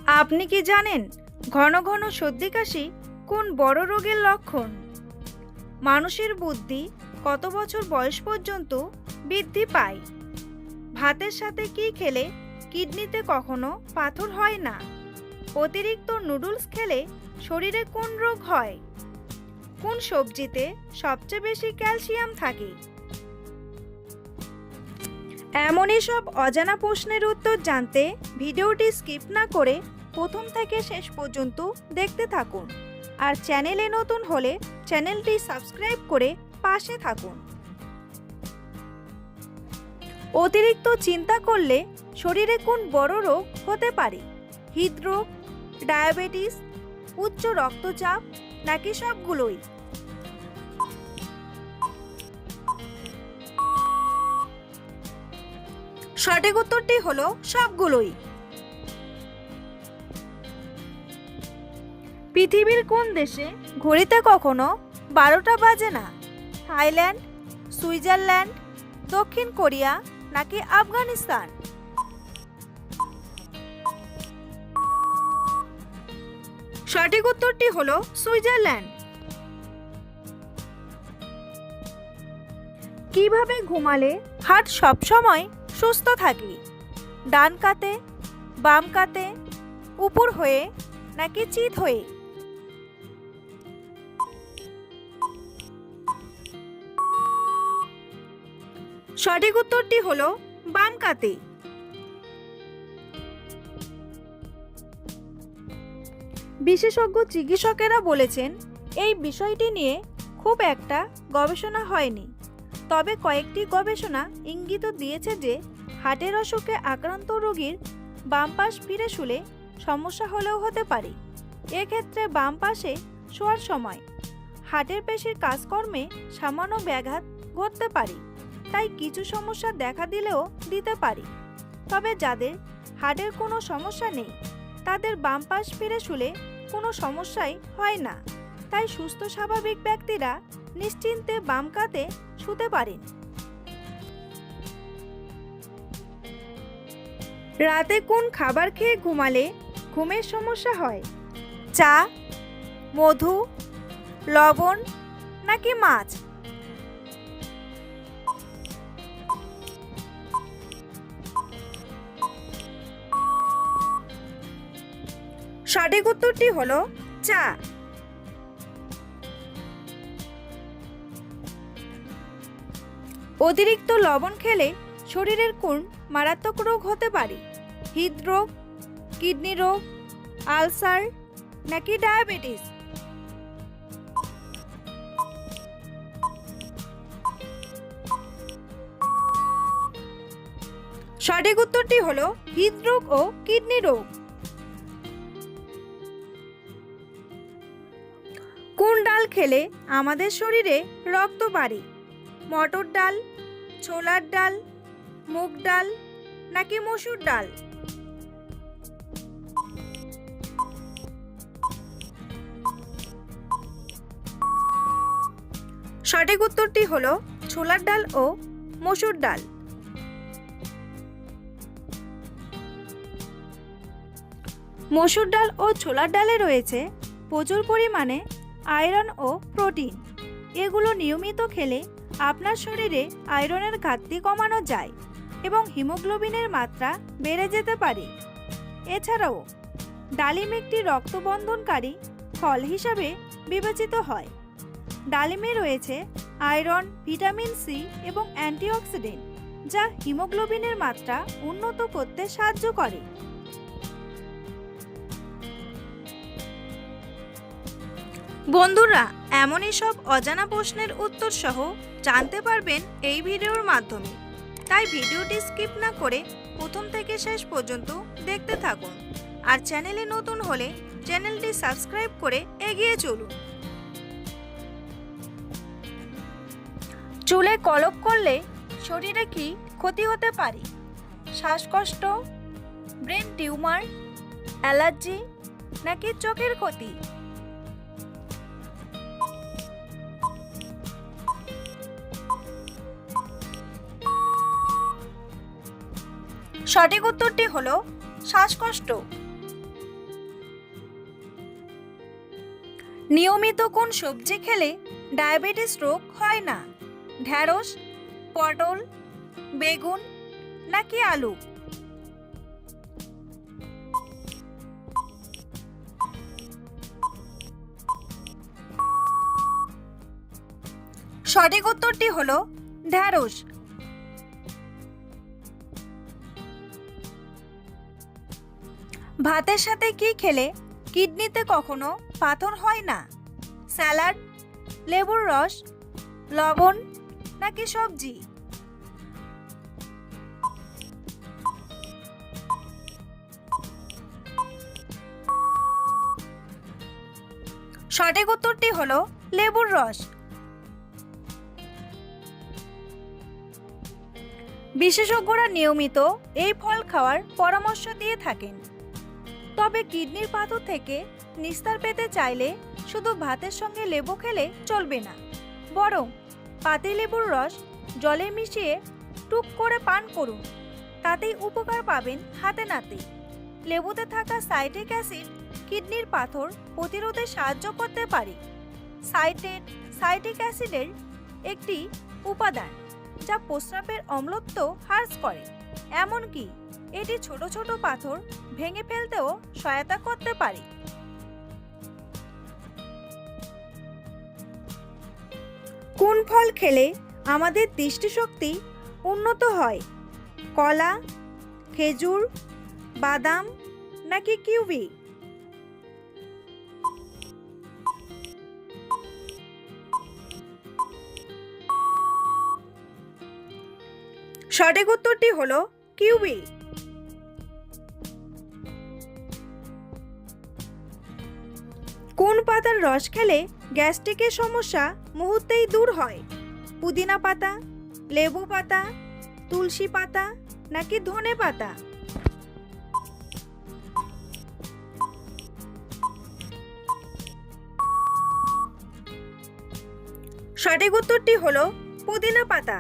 আপনি কি জানেন ঘন ঘন সর্দি কাশি কোন বড় রোগের লক্ষণ? মানুষের বুদ্ধি কত বছর বয়স পর্যন্ত বৃদ্ধি পায়? ভাতের সাথে কি খেলে কিডনিতে কখনো পাথর হয় না? অতিরিক্ত নুডলস খেলে শরীরে কোন রোগ হয়? কোন সবজিতে সবচেয়ে বেশি ক্যালসিয়াম থাকে? এমনই সব অজানা প্রশ্নের উত্তর জানতে ভিডিওটি স্কিপ না করে প্রথম থেকে শেষ পর্যন্ত দেখতে থাকুন। আর চ্যানেলে নতুন হলে চ্যানেলটি সাবস্ক্রাইব করে পাশে থাকুন। অতিরিক্ত চিন্তা করলে শরীরে কোন বড় রোগ হতে পারে? হৃদরোগ, ডায়াবেটিস, উচ্চ রক্তচাপ নাকি সবগুলোই? সঠিক উত্তরটি হলো সবগুলোই। পৃথিবীর কোন দেশে ঘড়িতে কখনো 12টা বাজে না? থাইল্যান্ড, সুইজারল্যান্ড, দক্ষিণ কোরিয়া নাকি আফগানিস্তান? সঠিক উত্তরটি হলো সুইজারল্যান্ড। কিভাবে ঘুমালে হার্ট সবসময় সুস্থ থাকে? ডান কাতে, বাম কাতে, উপর হয়ে নাকি চিত হয়ে? সঠিক উত্তরটি হলো বাম কাতে। বিশেষজ্ঞ চিকিৎসকেরা বলেছেন এই বিষয়টি নিয়ে খুব একটা গবেষণা হয়নি, তবে কয়েকটি গবেষণা ইঙ্গিত দিয়েছে যে হার্টের অসুখে আক্রান্ত রোগীর বাম পাশ ফিরে শুলে সমস্যা হলেও হতে পারে। এক্ষেত্রে বাম পাশে শোয়ার সময় হার্টের পেশির কাজকর্মে সামান্য ব্যাঘাত ঘটতে পারে, তাই কিছু সমস্যা দেখা দিলেও দিতে পারে। তবে যাদের হার্টের কোনো সমস্যা নেই তাদের বাম পাশ ফিরে শুলে কোনো সমস্যাই হয় না, তাই সুস্থ স্বাভাবিক ব্যক্তিরা নিশ্চিন্তে বাম কাতে শুতে পারেন। রাতে কোন খাবার খেয়ে ঘুমালে ঘুমের সমস্যা হয়? চা, মধু, লবণ নাকি মাছ? সঠিক উত্তরটি হলো চা। অতিরিক্ত লবণ খেলে শরীরের কোন মারাত্মক রোগ হতে পারে? হৃদরোগ, কিডনি রোগ, আলসার নাকি ডায়াবেটিস? সঠিক উত্তরটি হলো হৃদরোগ ও কিডনি রোগ। কোন ডাল খেলে আমাদের শরীরে রক্ত বাড়ে? মটর ডাল, ছোলার ডাল, মুগ ডাল নাকি মসুর ডাল? সঠিক উত্তরটি হলো ছোলার ডাল ও মসুর ডাল। মসুর ডাল ও ছোলার ডালে রয়েছে প্রচুর পরিমাণে আয়রন ও প্রোটিন। এগুলো নিয়মিত খেলে আপনার শরীরে আয়রনের ঘাটতি কমানো যায় এবং হিমোগ্লোবিনের মাত্রা বেড়ে যেতে পারে। এছাড়াও ডালিম একটি রক্তবন্ধনকারী ফল হিসাবে বিবেচিত হয়। ডালিমে রয়েছে আয়রন, ভিটামিন সি এবং অ্যান্টিঅক্সিডেন্ট, যা হিমোগ্লোবিনের মাত্রা উন্নত করতে সাহায্য করে। বন্ধুরা, এমনই সব অজানা প্রশ্নের উত্তর সহ জানতে পারবেন এই ভিডিওর মাধ্যমে, তাই ভিডিওটি স্কিপ না করে প্রথম থেকে শেষ পর্যন্ত দেখতে থাকুন। আর চ্যানেলে নতুন হলে চ্যানেলটি সাবস্ক্রাইব করে এগিয়ে চলুন। চুলে কলপ করলে শরীরে কি ক্ষতি হতে পারে? শ্বাসকষ্ট, ব্রেন টিউমার, অ্যালার্জি নাকি চোখের ক্ষতি? সঠিক উত্তরটি হলো শ্বাসকষ্ট। নিয়মিত কোন সবজি খেলে ডায়াবেটিস রোগ হয় না? ঢ্যাঁড়স, পটল, বেগুন নাকি আলু? সঠিক উত্তরটি হলো ঢ্যাঁড়স। ভাতের সাথে কি খেলে কিডনিতে কখনো পাথর হয় না? স্যালাড, লেবুর রস, লবণ নাকি সবজি? সঠিক উত্তরটি হলো লেবুর রস। বিশেষজ্ঞরা নিয়মিত এই ফল খাওয়ার পরামর্শ দিয়ে থাকেন। তবে কিডনির পাথর থেকে নিস্তার পেতে চাইলে শুধু ভাতের সঙ্গে লেবু খেলে চলবে না, বরং পাতিলেবুর রস জলে মিশিয়ে টুক করে পান করুন। তাতেই উপকার পাবেন হাতে নাতে। লেবুতে থাকা সাইট্রিক অ্যাসিড কিডনির পাথর প্রতিরোধে সাহায্য করতে পারে। সাইট্রিক অ্যাসিডের একটি উপাদান যা প্রস্রাবের অম্লত্ব হ্রাস করে, এমনকি এটি ছোট ছোট পাথর ভেঙে ফেলতেও সহায়তা করতে পারে। কোন ফল খেলে আমাদের দৃষ্টিশক্তি উন্নত হয়? কলা, খেজুর, বাদাম নাকি কিউই? সঠিক উত্তরটি হলো কিউই। কোন পাতার রস খেলে গ্যাস্ট্রিকের সমস্যা মুহূর্তেই দূর হয়? পুদিনা পাতা, লেবু পাতা, তুলসী পাতা নাকি ধনে পাতা? সঠিক উত্তরটি হলো পুদিনা পাতা।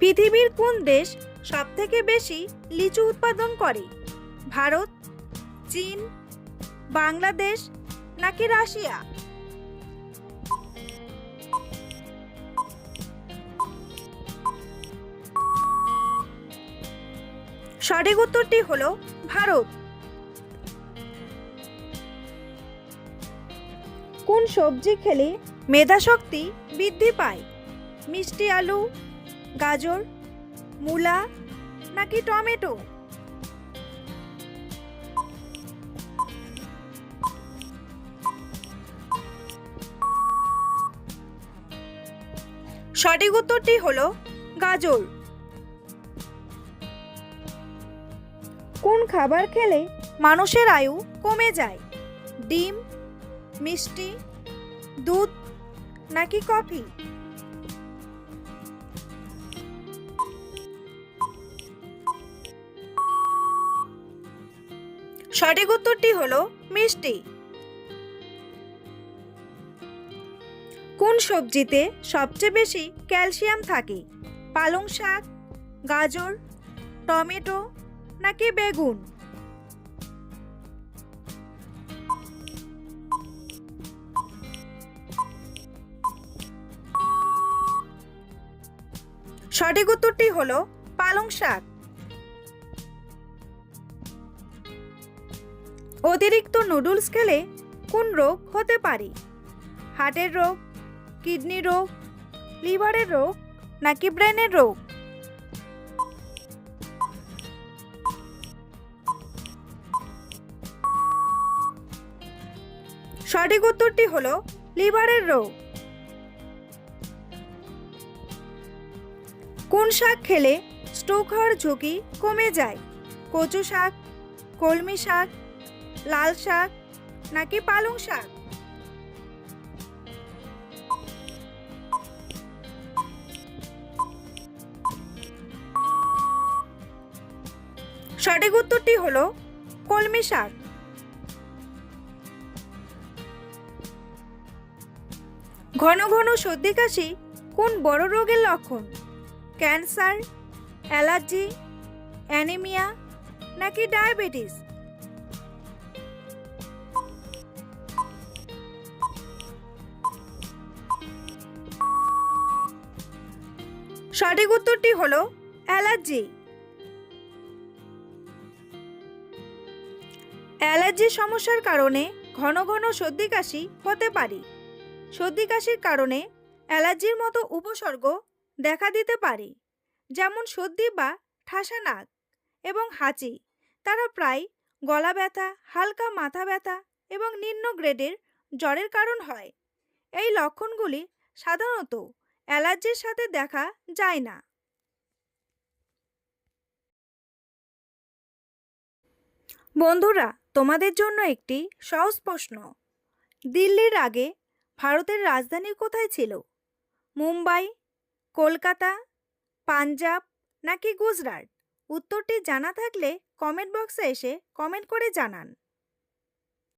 পৃথিবীর কোন দেশ সবথেকে বেশি লিচু উৎপাদন করে? ভারত, চীন, বাংলাদেশ নাকি রাশিয়া? সঠিক উত্তরটি হলো ভারত। কোন সবজি খেলে মেধাশক্তি বৃদ্ধি পায়? মিষ্টি আলু, গাজর, মূলা নাকি টমেটো? সঠিক উত্তরটি হলো গাজর। কোন খাবার খেলে মানুষের আয়ু কমে যায়? ডিম, মিষ্টি, দুধ নাকি কফি? সঠিক উত্তরটি হলো মিষ্টি। কোন সবজিতে সবচেয়ে বেশি ক্যালসিয়াম থাকে? পালং শাক, গাজর, টমেটো নাকি বেগুন? সঠিক উত্তরটি হলো পালং শাক। অতিরিক্ত নুডলস খেলে কোন রোগ হতে পারে? হার্টের রোগ, কিডনি রোগ, লিভারের রোগ নাকি ব্রেনের রোগ? সঠিক উত্তরটি হলো লিভারের রোগ। কোন শাক খেলে স্ট্রোক হওয়ার ঝুঁকি কমে যায়? কচু শাক, কলমি শাক, লাল শাক নাকি পালং শাক? সঠিক উত্তরটি হলো কলমি শাক। ঘন ঘন সর্দি কাশি কোন বড় রোগের লক্ষণ? ক্যান্সার, অ্যালার্জি, অ্যানিমিয়া নাকি ডায়াবেটিস? সঠিক উত্তরটি হলো অ্যালার্জি। অ্যালার্জির সমস্যার কারণে ঘন ঘন সর্দি কাশি হতে পারে। সর্দি কাশির কারণে অ্যালার্জির মতো উপসর্গ দেখা দিতে পারে, যেমন সর্দি বা ঠাসা নাক এবং হাঁচি। তারা প্রায় গলা ব্যথা, হালকা মাথা ব্যথা এবং নিম্ন গ্রেডের জ্বরের কারণ হয়। এই লক্ষণগুলি সাধারণত অ্যালার্জির সাথে দেখা যায় না। বন্ধুরা, তোমাদের জন্য একটি সহজ প্রশ্ন। দিল্লির আগে ভারতের রাজধানী কোথায় ছিল? মুম্বাই, কলকাতা, পাঞ্জাব নাকি গুজরাট? উত্তরটি জানা থাকলে কমেন্ট বক্সে এসে কমেন্ট করে জানান।